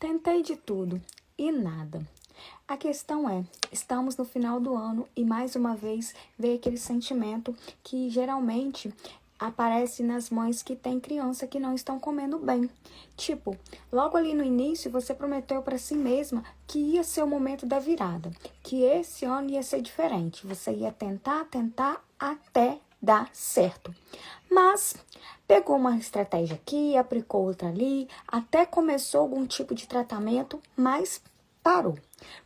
Tentei de tudo e nada. A questão é, estamos no final do ano e mais uma vez veio aquele sentimento que geralmente aparece nas mães que têm criança que não estão comendo bem. Tipo, logo ali no início você prometeu para si mesma que ia ser o momento da virada, que esse ano ia ser diferente. Você ia tentar até dar certo. Mas pegou uma estratégia aqui, aplicou outra ali, até começou algum tipo de tratamento, mas parou.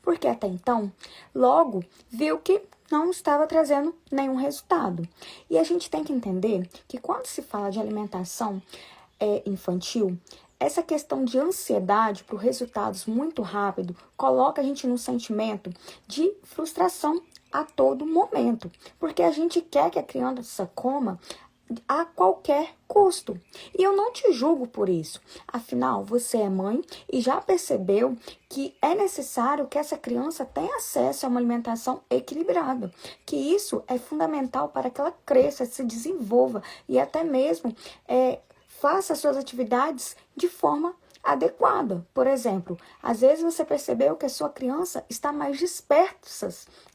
Porque até então, logo viu que não estava trazendo nenhum resultado. E a gente tem que entender que quando se fala de alimentação infantil, essa questão de ansiedade por resultados muito rápido coloca a gente num sentimento de frustração a todo momento, porque a gente quer que a criança coma a qualquer custo. E eu não te julgo por isso. Afinal, você é mãe e já percebeu que é necessário que essa criança tenha acesso a uma alimentação equilibrada, que isso é fundamental para que ela cresça, se desenvolva e até mesmo faça suas atividades de forma adequada. Por exemplo, às vezes você percebeu que a sua criança está mais dispersa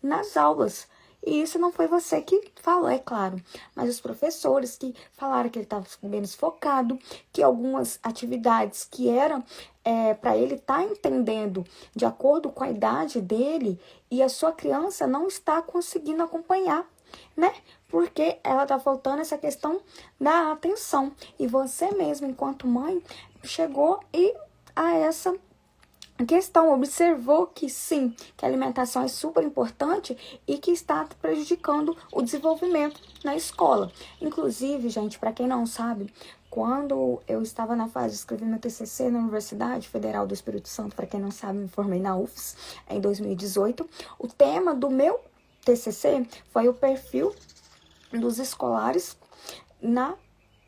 nas aulas. E isso não foi você que falou, é claro, mas os professores que falaram que ele estava menos focado, que algumas atividades que eram para ele estar entendendo de acordo com a idade dele e a sua criança não está conseguindo acompanhar, né? Porque ela está faltando essa questão da atenção. E você mesmo, enquanto mãe, chegou a essa questão, observou que sim, que a alimentação é super importante e que está prejudicando o desenvolvimento na escola. Inclusive, gente, para quem não sabe, quando eu estava na fase de escrever meu TCC na Universidade Federal do Espírito Santo, para quem não sabe, me formei na UFS em 2018, o tema do meu TCC foi o perfil dos escolares na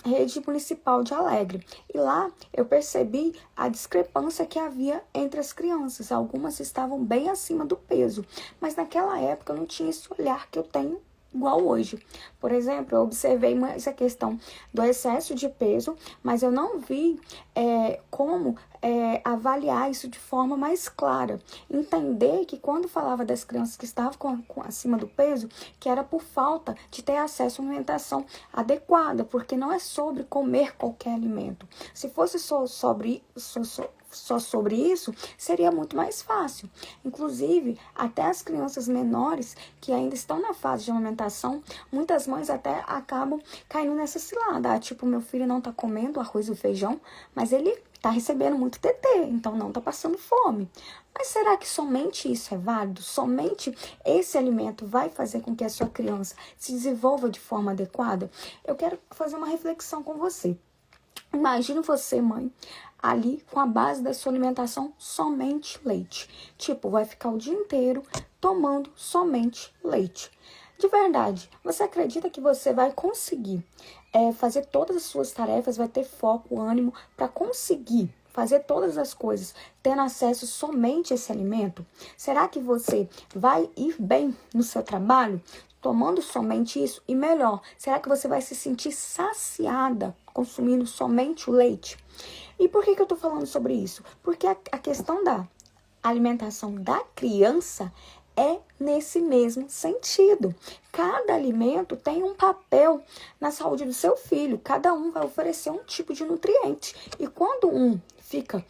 rede municipal de Alegre. E lá eu percebi a discrepância que havia entre as crianças. Algumas estavam bem acima do peso, mas naquela época eu não tinha esse olhar que eu tenho igual hoje. Por exemplo, eu observei mais a questão do excesso de peso, mas eu não vi como avaliar isso de forma mais clara. Entender que quando falava das crianças que estavam acima do peso, que era por falta de ter acesso a uma alimentação adequada, porque não é sobre comer qualquer alimento. Se fosse só sobre isso, seria muito mais fácil. Inclusive, até as crianças menores que ainda estão na fase de amamentação, muitas mães até acabam caindo nessa cilada. Tipo, meu filho não tá comendo arroz e feijão, mas ele tá recebendo muito TT, então não tá passando fome. Mas será que somente isso é válido? Somente esse alimento vai fazer com que a sua criança se desenvolva de forma adequada? Eu quero fazer uma reflexão com você. Imagina você, mãe, ali com a base da sua alimentação somente leite. Tipo, vai ficar o dia inteiro tomando somente leite. De verdade, você acredita que você vai conseguir fazer todas as suas tarefas, vai ter foco, ânimo para conseguir fazer todas as coisas, tendo acesso somente a esse alimento? Será que você vai ir bem no seu trabalho tomando somente isso? E melhor, será que você vai se sentir saciada consumindo somente o leite? E por que eu tô falando sobre isso? Porque a questão da alimentação da criança é nesse mesmo sentido. Cada alimento tem um papel na saúde do seu filho. Cada um vai oferecer um tipo de nutriente. E quando um fica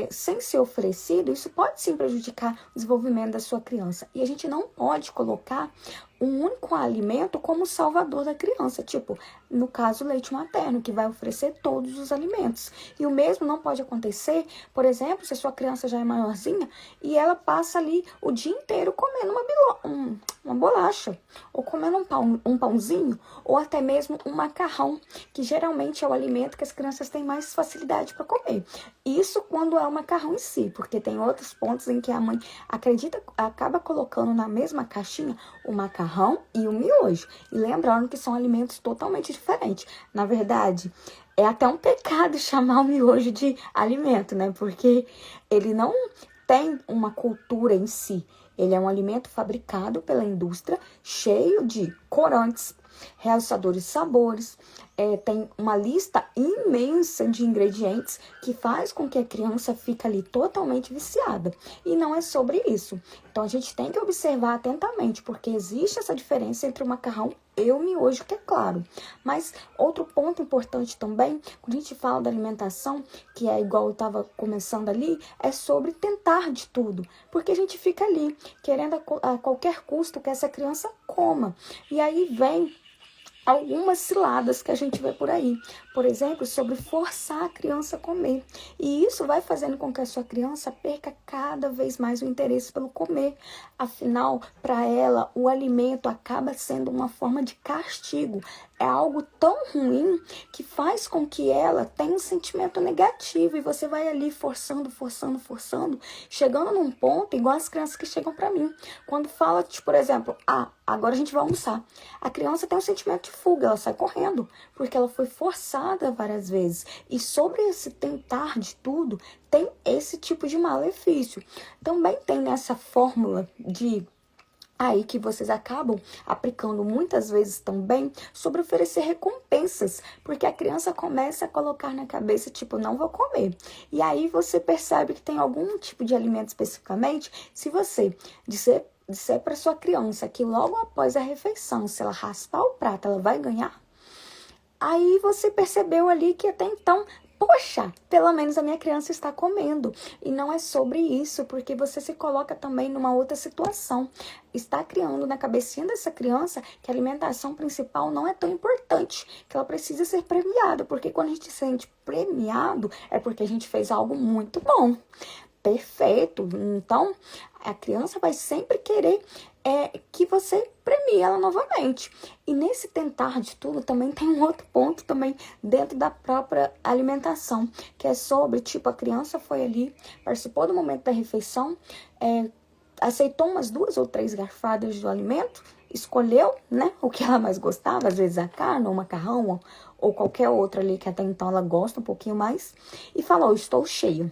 sem ser oferecido, isso pode sim prejudicar o desenvolvimento da sua criança. E a gente não pode colocar um único alimento como salvador da criança, tipo, no caso, o leite materno, que vai oferecer todos os alimentos. E o mesmo não pode acontecer, por exemplo, se a sua criança já é maiorzinha e ela passa ali o dia inteiro comendo uma bolacha, ou comendo um pãozinho, ou até mesmo um macarrão, que geralmente é o alimento que as crianças têm mais facilidade para comer. Isso quando é o macarrão em si, porque tem outros pontos em que a mãe acaba colocando na mesma caixinha o macarrão e o miojo. E lembrando que são alimentos totalmente diferentes. Na verdade, é até um pecado chamar o miojo de alimento, né? Porque ele não tem uma cultura em si. Ele é um alimento fabricado pela indústria, cheio de corantes, realçadores de sabores, tem uma lista imensa de ingredientes que faz com que a criança fique ali totalmente viciada. E não é sobre isso. Então, a gente tem que observar atentamente, porque existe essa diferença entre o macarrão e o miojo, que é claro. Mas outro ponto importante também, quando a gente fala da alimentação, que é igual eu estava começando ali, é sobre tentar de tudo. Porque a gente fica ali, querendo a qualquer custo que essa criança coma. E aí vem algumas ciladas que a gente vê por aí. Por exemplo, sobre forçar a criança a comer. E isso vai fazendo com que a sua criança perca cada vez mais o interesse pelo comer. Afinal, para ela, o alimento acaba sendo uma forma de castigo. É algo tão ruim que faz com que ela tenha um sentimento negativo. E você vai ali forçando, chegando num ponto, igual as crianças que chegam para mim. Quando fala, tipo, por exemplo, agora a gente vai almoçar. A criança tem um sentimento de fuga, ela sai correndo, porque ela foi forçada várias vezes. E sobre esse tentar de tudo, tem esse tipo de malefício. Também tem nessa fórmula de aí que vocês acabam aplicando muitas vezes também sobre oferecer recompensas, porque a criança começa a colocar na cabeça, tipo, não vou comer. E aí você percebe que tem algum tipo de alimento especificamente, se você disser para sua criança que logo após a refeição, se ela raspar o prato, ela vai ganhar, aí você percebeu ali que até então, poxa, pelo menos a minha criança está comendo. E não é sobre isso, porque você se coloca também numa outra situação. Está criando na cabecinha dessa criança que a alimentação principal não é tão importante, que ela precisa ser premiada, porque quando a gente se sente premiado, é porque a gente fez algo muito bom. Perfeito. Então, a criança vai sempre querer que você premie ela novamente. E nesse tentar de tudo também tem um outro ponto também dentro da própria alimentação, que é sobre, tipo, a criança foi ali, participou do momento da refeição, aceitou umas 2 ou 3 garfadas do alimento, escolheu, né, o que ela mais gostava, às vezes a carne, ou o macarrão, ou qualquer outro ali que até então ela gosta um pouquinho mais, e falou, estou cheio.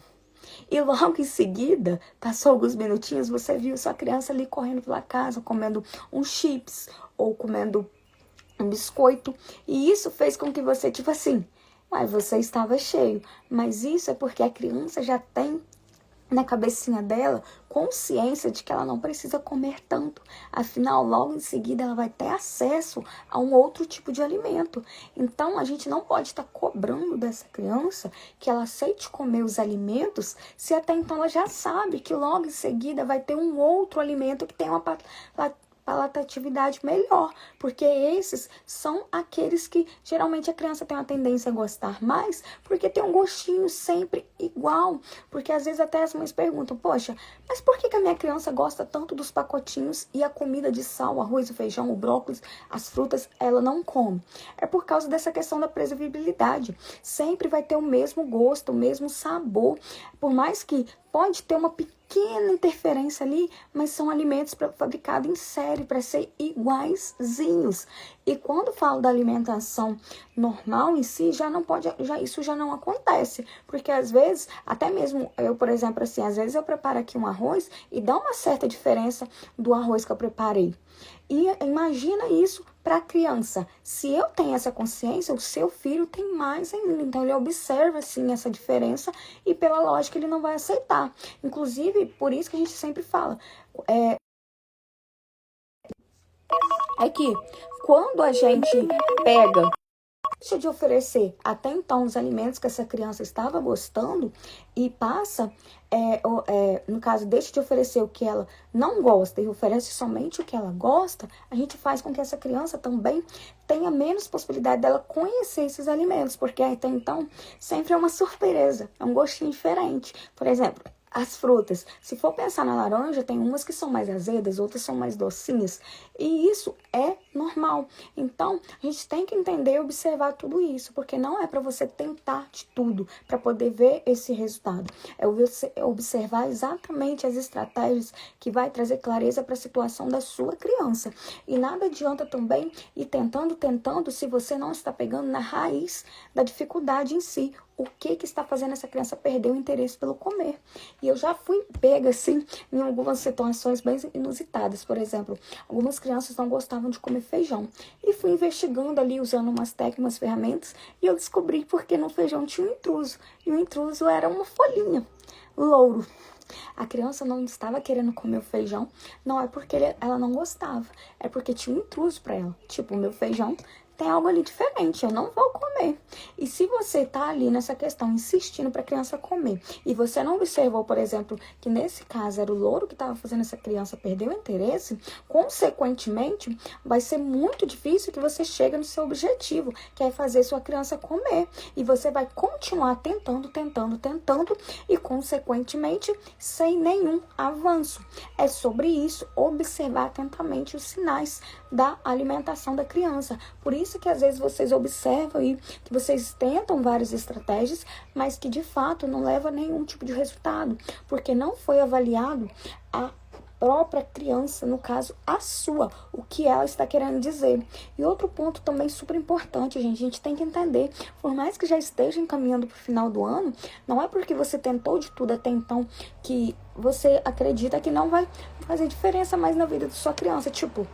E logo em seguida, passou alguns minutinhos, você viu sua criança ali correndo pela casa, comendo um chips ou comendo um biscoito. E isso fez com que você, tipo assim, você estava cheio. Mas isso é porque a criança já tem na cabecinha dela consciência de que ela não precisa comer tanto. Afinal, logo em seguida, ela vai ter acesso a um outro tipo de alimento. Então, a gente não pode estar cobrando dessa criança que ela aceite comer os alimentos se até então ela já sabe que logo em seguida vai ter um outro alimento que tem uma palatatividade melhor, porque esses são aqueles que geralmente a criança tem uma tendência a gostar mais, porque tem um gostinho sempre igual, porque às vezes até as mães perguntam, poxa, mas por que a minha criança gosta tanto dos pacotinhos e a comida de sal, o arroz, o feijão, o brócolis, as frutas, ela não come? É por causa dessa questão da previsibilidade, sempre vai ter o mesmo gosto, o mesmo sabor, por mais que pode ter uma pequena interferência ali, mas são alimentos fabricados em série para ser iguaizinhos. E quando falo da alimentação normal em si, isso já não acontece, porque às vezes, até mesmo eu, por exemplo, assim, às vezes eu preparo aqui um arroz e dá uma certa diferença do arroz que eu preparei. E imagina isso para a criança. Se eu tenho essa consciência, o seu filho tem mais ainda. Então, ele observa, assim, essa diferença e, pela lógica, ele não vai aceitar. Inclusive, por isso que a gente sempre fala. É que quando a gente pega, deixa de oferecer até então os alimentos que essa criança estava gostando e passa, no caso, deixa de oferecer o que ela não gosta e oferece somente o que ela gosta, a gente faz com que essa criança também tenha menos possibilidade dela conhecer esses alimentos, porque até então sempre é uma surpresa, é um gostinho diferente. Por exemplo, as frutas, se for pensar na laranja, tem umas que são mais azedas, outras são mais docinhas. E isso é normal. Então, a gente tem que entender e observar tudo isso, porque não é para você tentar de tudo para poder ver esse resultado. É você observar exatamente as estratégias que vai trazer clareza para a situação da sua criança. E nada adianta também ir tentando, se você não está pegando na raiz da dificuldade em si. o que está fazendo essa criança perder o interesse pelo comer. E eu já fui pega, assim, em algumas situações bem inusitadas. Por exemplo, algumas crianças não gostavam de comer feijão. E fui investigando ali, usando umas técnicas, umas ferramentas, e eu descobri porque no feijão tinha um intruso. E o intruso era uma folhinha, louro. A criança não estava querendo comer o feijão, não é porque ela não gostava, é porque tinha um intruso para ela. Tipo, o meu feijão tem algo ali diferente, eu não vou comer. E se você tá ali nessa questão, insistindo para a criança comer, e você não observou, por exemplo, que nesse caso era o louro que estava fazendo essa criança perder o interesse, consequentemente, vai ser muito difícil que você chegue no seu objetivo, que é fazer sua criança comer. E você vai continuar tentando, e consequentemente, sem nenhum avanço. É sobre isso, observar atentamente os sinais da alimentação da criança. Por isso que às vezes vocês observam aí que vocês tentam várias estratégias, mas que de fato não leva a nenhum tipo de resultado, porque não foi avaliado a própria criança, no caso a sua, o que ela está querendo dizer. E outro ponto também super importante, gente, a gente tem que entender, por mais que já esteja encaminhando para o final do ano, não é porque você tentou de tudo até então que você acredita que não vai fazer diferença mais na vida da sua criança, tipo,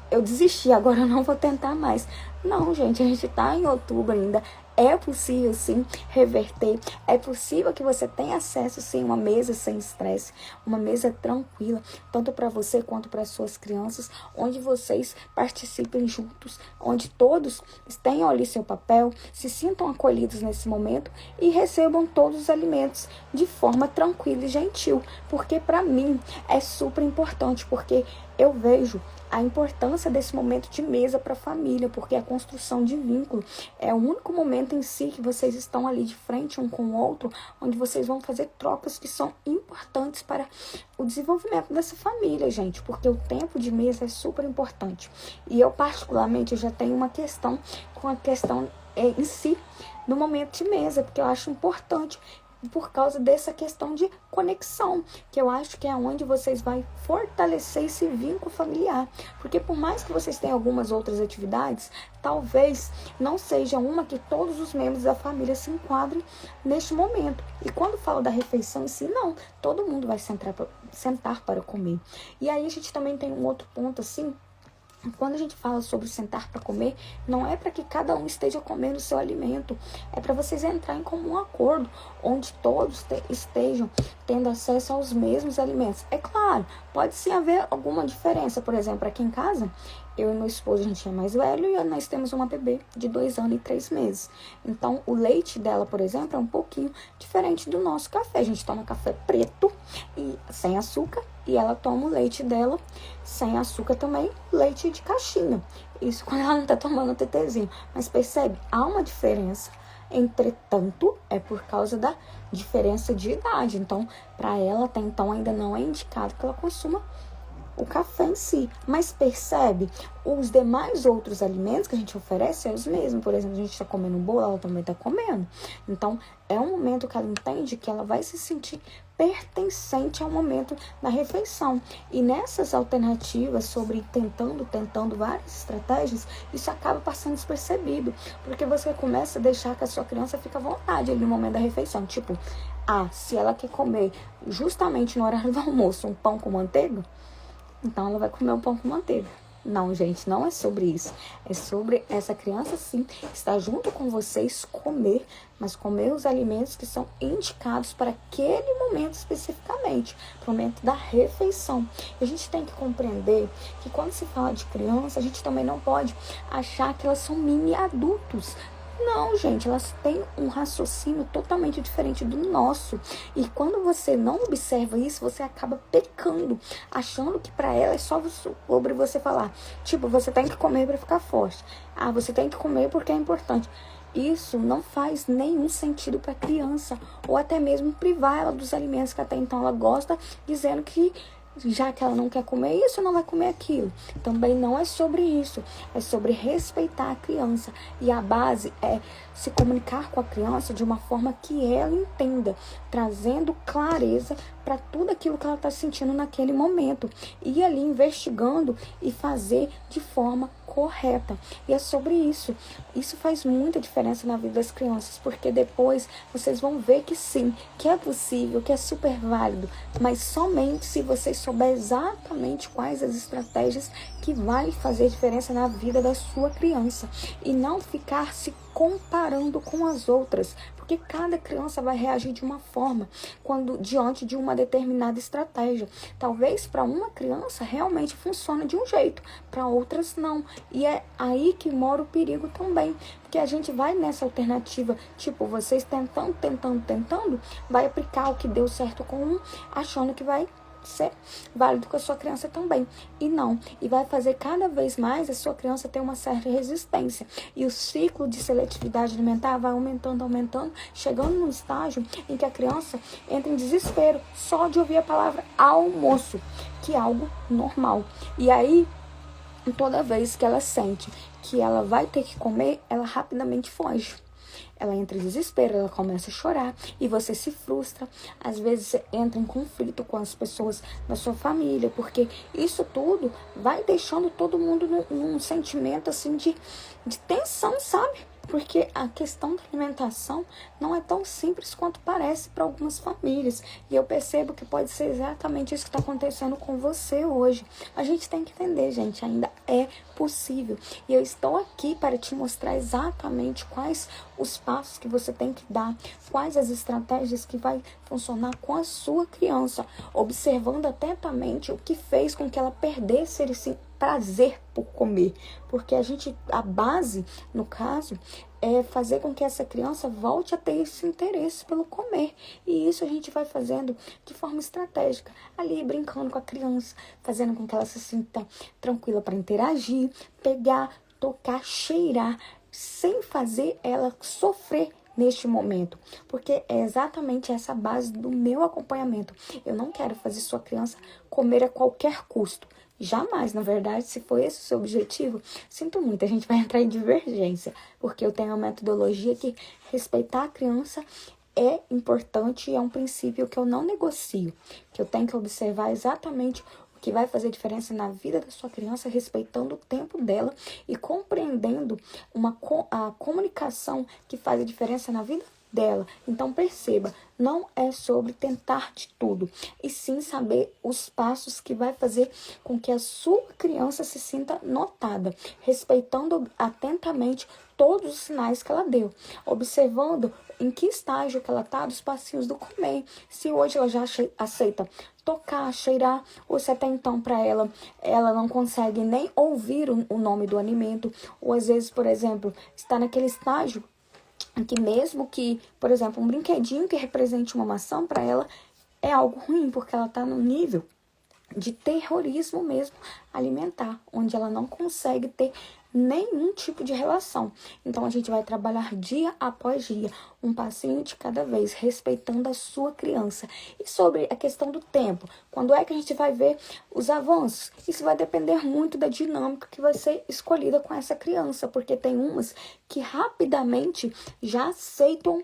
eu desisti, agora eu não vou tentar mais. Não, gente, a gente tá em outubro ainda. É possível, sim, reverter. É possível que você tenha acesso, sim, a uma mesa sem estresse. Uma mesa tranquila, tanto para você quanto para suas crianças, onde vocês participem juntos, onde todos tenham ali seu papel, se sintam acolhidos nesse momento e recebam todos os alimentos de forma tranquila e gentil. Porque para mim é super importante, porque eu vejo a importância desse momento de mesa para a família, porque a construção de vínculo é o único momento em si que vocês estão ali de frente um com o outro, onde vocês vão fazer trocas que são importantes para o desenvolvimento dessa família, gente, porque o tempo de mesa é super importante. E eu, particularmente, eu já tenho uma questão com a questão em si no momento de mesa, porque eu acho importante por causa dessa questão de conexão, que eu acho que é onde vocês vão fortalecer esse vínculo familiar. Porque por mais que vocês tenham algumas outras atividades, talvez não seja uma que todos os membros da família se enquadrem neste momento. E quando falo da refeição em si, não, todo mundo vai sentar para comer. E aí a gente também tem um outro ponto assim. Quando a gente fala sobre sentar para comer, não é para que cada um esteja comendo o seu alimento, é para vocês entrarem em comum acordo, onde todos estejam tendo acesso aos mesmos alimentos. É claro, pode sim haver alguma diferença, por exemplo, aqui em casa, eu e meu esposo, a gente é mais velho e nós temos uma bebê de 2 anos e 3 meses. Então, o leite dela, por exemplo, é um pouquinho diferente do nosso café. A gente toma café preto e sem açúcar e ela toma o leite dela sem açúcar também, leite de caixinha. Isso quando ela não tá tomando o tetezinho. Mas percebe, há uma diferença. Entretanto, é por causa da diferença de idade. Então, para ela, até então, ainda não é indicado que ela consuma o café em si. Mas percebe, os demais outros alimentos que a gente oferece é os mesmos. Por exemplo, a gente está comendo um bolo, ela também está comendo. Então, é um momento que ela entende que ela vai se sentir pertencente ao momento da refeição. E nessas alternativas sobre tentando várias estratégias, isso acaba passando despercebido. Porque você começa a deixar que a sua criança fique à vontade ali no momento da refeição. Tipo, se ela quer comer justamente no horário do almoço um pão com manteiga, então ela vai comer um pão com manteiga. Não, gente, não é sobre isso. É sobre essa criança, sim, estar junto com vocês, comer, mas comer os alimentos que são indicados para aquele momento especificamente, para o momento da refeição. E a gente tem que compreender que quando se fala de criança, a gente também não pode achar que elas são mini adultos. Não, gente, elas têm um raciocínio totalmente diferente do nosso. E quando você não observa isso, você acaba pecando, achando que para ela é só sobre você falar. Tipo, você tem que comer para ficar forte. Você tem que comer porque é importante. Isso não faz nenhum sentido para a criança. Ou até mesmo privar ela dos alimentos que até então ela gosta, dizendo que já que ela não quer comer isso, não vai comer aquilo. Também não é sobre isso. É sobre respeitar a criança. E a base é se comunicar com a criança de uma forma que ela entenda, trazendo clareza para tudo aquilo que ela está sentindo naquele momento. E ali investigando e fazer de forma correta. E é sobre isso. Isso faz muita diferença na vida das crianças, porque depois vocês vão ver que sim, que é possível, que é super válido, mas somente se vocês souberem exatamente quais as estratégias que vai fazer diferença na vida da sua criança e não ficar se comparando com as outras, porque cada criança vai reagir de uma forma quando diante de uma determinada estratégia. Talvez para uma criança realmente funcione de um jeito, para outras não. E é aí que mora o perigo também, porque a gente vai nessa alternativa, tipo, vocês tentando, vai aplicar o que deu certo com um, achando que vai ser válido com a sua criança também. E não. E vai fazer cada vez mais a sua criança ter uma certa resistência. E o ciclo de seletividade alimentar vai aumentando, chegando num estágio em que a criança entra em desespero só de ouvir a palavra almoço, que é algo normal. E aí, toda vez que ela sente que ela vai ter que comer, ela rapidamente foge. Ela entra em desespero, ela começa a chorar e você se frustra. Às vezes você entra em conflito com as pessoas da sua família, porque isso tudo vai deixando todo mundo num sentimento assim de tensão, sabe? Porque a questão da alimentação não é tão simples quanto parece para algumas famílias. E eu percebo que pode ser exatamente isso que está acontecendo com você hoje. A gente tem que entender, gente, ainda é possível. E eu estou aqui para te mostrar exatamente quais os passos que você tem que dar, quais as estratégias que vai funcionar com a sua criança, observando atentamente o que fez com que ela perdesse esse prazer por comer, porque a base, no caso, é fazer com que essa criança volte a ter esse interesse pelo comer, e isso a gente vai fazendo de forma estratégica, ali brincando com a criança, fazendo com que ela se sinta tranquila para interagir, pegar, tocar, cheirar, sem fazer ela sofrer neste momento, porque é exatamente essa base do meu acompanhamento. Eu não quero fazer sua criança comer a qualquer custo. Jamais, na verdade, se for esse o seu objetivo, sinto muito, a gente vai entrar em divergência, porque eu tenho uma metodologia que respeitar a criança é importante e é um princípio que eu não negocio, que eu tenho que observar exatamente o que vai fazer diferença na vida da sua criança, respeitando o tempo dela e compreendendo a comunicação que faz a diferença na vida dela. Então perceba, não é sobre tentar de tudo, e sim saber os passos que vai fazer com que a sua criança se sinta notada, respeitando atentamente todos os sinais que ela deu, observando em que estágio que ela está dos passinhos do comer, se hoje ela já aceita tocar, cheirar, ou se até então para ela não consegue nem ouvir o nome do alimento, ou às vezes, por exemplo, está naquele estágio que mesmo que, por exemplo, um brinquedinho que represente uma maçã para ela é algo ruim, porque ela está no nível de terrorismo mesmo alimentar, onde ela não consegue ter nenhum tipo de relação. Então a gente vai trabalhar dia após dia, um passinho de cada vez, respeitando a sua criança. E sobre a questão do tempo, quando é que a gente vai ver os avanços? Isso vai depender muito da dinâmica que vai ser escolhida com essa criança, porque tem umas que rapidamente já aceitam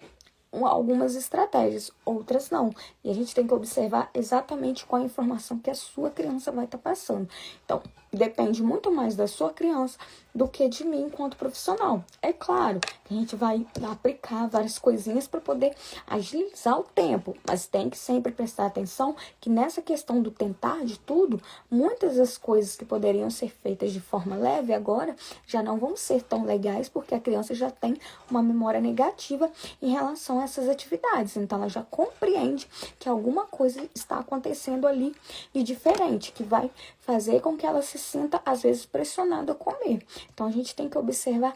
algumas estratégias, outras não. E a gente tem que observar exatamente qual a informação que a sua criança vai estar passando. Então, depende muito mais da sua criança do que de mim enquanto profissional. É claro que a gente vai aplicar várias coisinhas para poder agilizar o tempo, mas tem que sempre prestar atenção que nessa questão do tentar de tudo, muitas das coisas que poderiam ser feitas de forma leve agora já não vão ser tão legais, porque a criança já tem uma memória negativa em relação a essas atividades. Então ela já compreende que alguma coisa está acontecendo ali de diferente, que vai fazer com que ela se sinta às vezes pressionada a comer. Então a gente tem que observar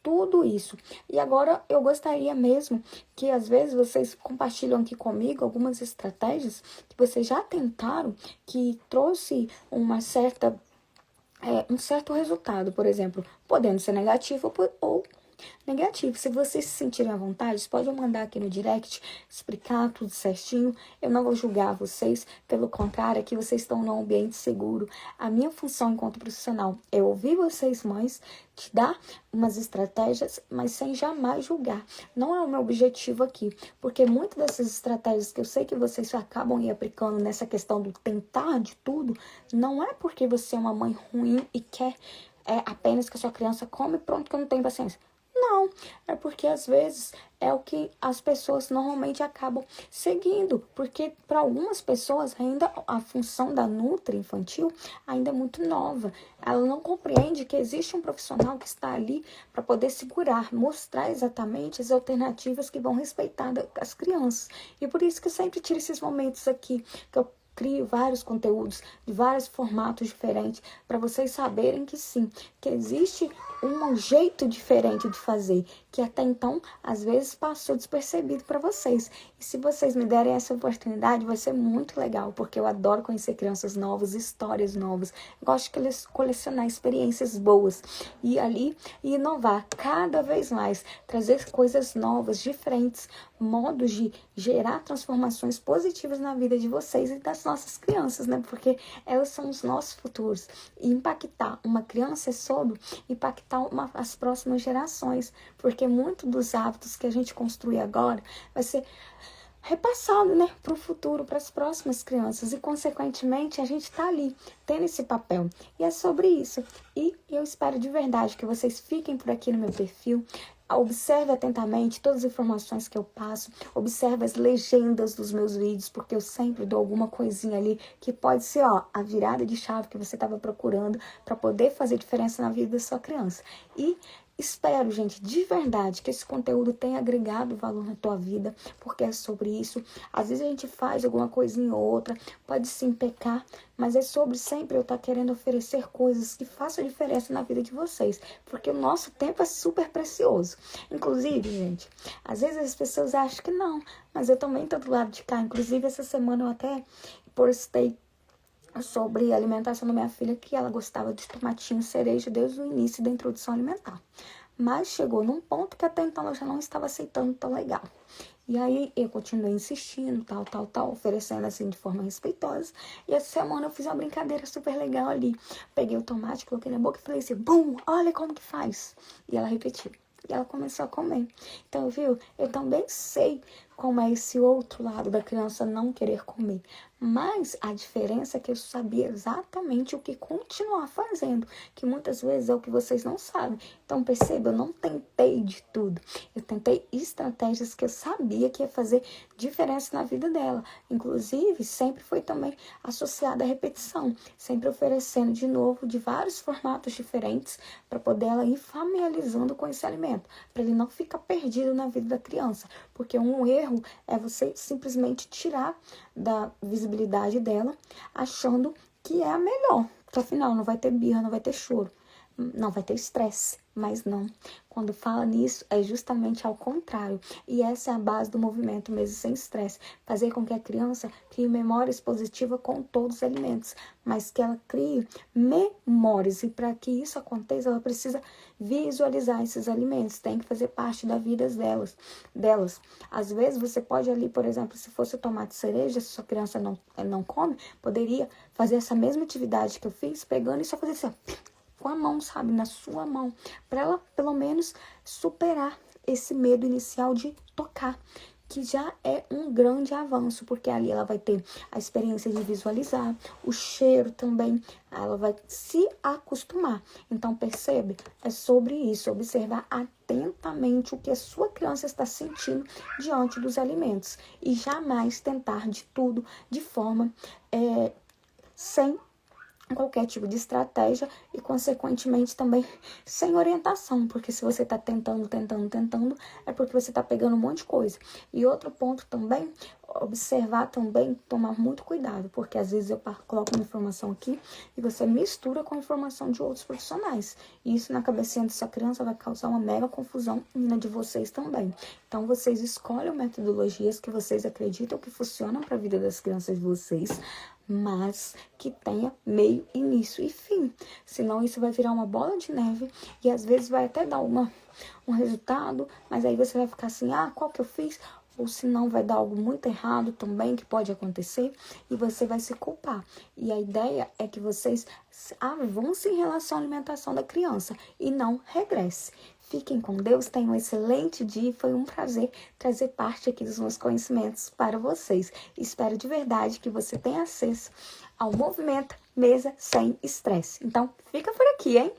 tudo isso. E agora eu gostaria mesmo que às vezes vocês compartilham aqui comigo algumas estratégias que vocês já tentaram, que trouxe um certo resultado, por exemplo, podendo ser negativo ou negativo. Se vocês se sentirem à vontade, podem mandar aqui no direct, explicar tudo certinho. Eu não vou julgar vocês, pelo contrário, aqui vocês estão num ambiente seguro. A minha função enquanto profissional é ouvir vocês, mães, te dar umas estratégias, mas sem jamais julgar. Não é o meu objetivo aqui, porque muitas dessas estratégias que eu sei que vocês acabam aí aplicando nessa questão do tentar de tudo, não é porque você é uma mãe ruim e quer é apenas que a sua criança come, pronto, que eu não tenho paciência. Não, é porque às vezes é o que as pessoas normalmente acabam seguindo, porque para algumas pessoas ainda a função da nutri infantil ainda é muito nova. Ela não compreende que existe um profissional que está ali para poder segurar, mostrar exatamente as alternativas que vão respeitar as crianças. E por isso que eu sempre tiro esses momentos aqui, que eu crio vários conteúdos de vários formatos diferentes para vocês saberem que sim, que existe um jeito diferente de fazer, que até então às vezes passou despercebido para vocês. E se vocês me derem essa oportunidade, vai ser muito legal, porque eu adoro conhecer crianças novas, histórias novas. Eu gosto de colecionar experiências boas e ali inovar cada vez mais, trazer coisas novas, diferentes, modos de gerar transformações positivas na vida de vocês e das nossas crianças, né? Porque elas são os nossos futuros. E impactar uma criança é sobre impactar as próximas gerações, porque muito dos hábitos que a gente construir agora vai ser repassado, né, para o futuro, para as próximas crianças. E, consequentemente, a gente está ali, tendo esse papel. E é sobre isso. E eu espero de verdade que vocês fiquem por aqui no meu perfil. Observe atentamente todas as informações que eu passo. Observe as legendas dos meus vídeos, porque eu sempre dou alguma coisinha ali que pode ser, a virada de chave que você estava procurando para poder fazer diferença na vida da sua criança. E espero, gente, de verdade, que esse conteúdo tenha agregado valor na tua vida, porque é sobre isso. Às vezes a gente faz alguma coisinha ou outra, pode sim pecar, mas é sobre sempre eu estar querendo oferecer coisas que façam diferença na vida de vocês, porque o nosso tempo é super precioso. Inclusive, gente, às vezes as pessoas acham que não, mas eu também estou do lado de cá. Inclusive, essa semana eu até postei sobre a alimentação da minha filha, que ela gostava de tomatinho cereja desde o início da introdução alimentar. Mas chegou num ponto que até então eu já não estava aceitando tão legal. E aí eu continuei insistindo, tal, oferecendo assim de forma respeitosa. E essa semana eu fiz uma brincadeira super legal ali. Peguei o tomate, coloquei na boca e falei assim, bum, olha como que faz. E ela repetiu. E ela começou a comer. Então, viu? Eu também sei como é esse outro lado da criança não querer comer. Mas a diferença é que eu sabia exatamente o que continuar fazendo, que muitas vezes é o que vocês não sabem. Então, perceba, eu não tentei de tudo. Eu tentei estratégias que eu sabia que ia fazer diferença na vida dela. Inclusive, sempre foi também associada à repetição, sempre oferecendo de novo de vários formatos diferentes para poder ela ir familiarizando com esse alimento, para ele não ficar perdido na vida da criança. Porque um erro é você simplesmente tirar da visibilidade dela, achando que é a melhor. Porque afinal, não vai ter birra, não vai ter choro, não vai ter estresse. Mas não, quando fala nisso, é justamente ao contrário. E essa é a base do movimento Mesas Sem Estresse. Fazer com que a criança crie memórias positivas com todos os alimentos, mas que ela crie memórias. E para que isso aconteça, ela precisa visualizar esses alimentos. Tem que fazer parte da vida delas. Às vezes, você pode ali, por exemplo, se fosse o tomate cereja, se sua criança não come, poderia fazer essa mesma atividade que eu fiz, pegando e só fazer assim, com a mão, sabe? Na sua mão. Para ela, pelo menos, superar esse medo inicial de tocar, que já é um grande avanço, porque ali ela vai ter a experiência de visualizar, o cheiro também, ela vai se acostumar. Então, percebe? É sobre isso, observar atentamente o que a sua criança está sentindo diante dos alimentos e jamais tentar de tudo de forma sem qualquer tipo de estratégia e, consequentemente, também sem orientação, porque se você está tentando, é porque você está pegando um monte de coisa. E outro ponto também, observar também, tomar muito cuidado, porque às vezes eu coloco uma informação aqui e você mistura com a informação de outros profissionais. E isso na cabecinha dessa criança vai causar uma mega confusão e na de vocês também. Então, vocês escolhem metodologias que vocês acreditam que funcionam para a vida das crianças de vocês, mas que tenha meio, início e fim. Senão isso vai virar uma bola de neve e às vezes vai até dar um resultado, mas aí você vai ficar assim, qual que eu fiz? Ou senão vai dar algo muito errado também, que pode acontecer, e você vai se culpar. E a ideia é que vocês avancem em relação à alimentação da criança e não regresse. Fiquem com Deus, tenham um excelente dia. Foi um prazer trazer parte aqui dos meus conhecimentos para vocês. Espero de verdade que você tenha acesso ao movimento Mesa Sem Estresse. Então, fica por aqui, hein?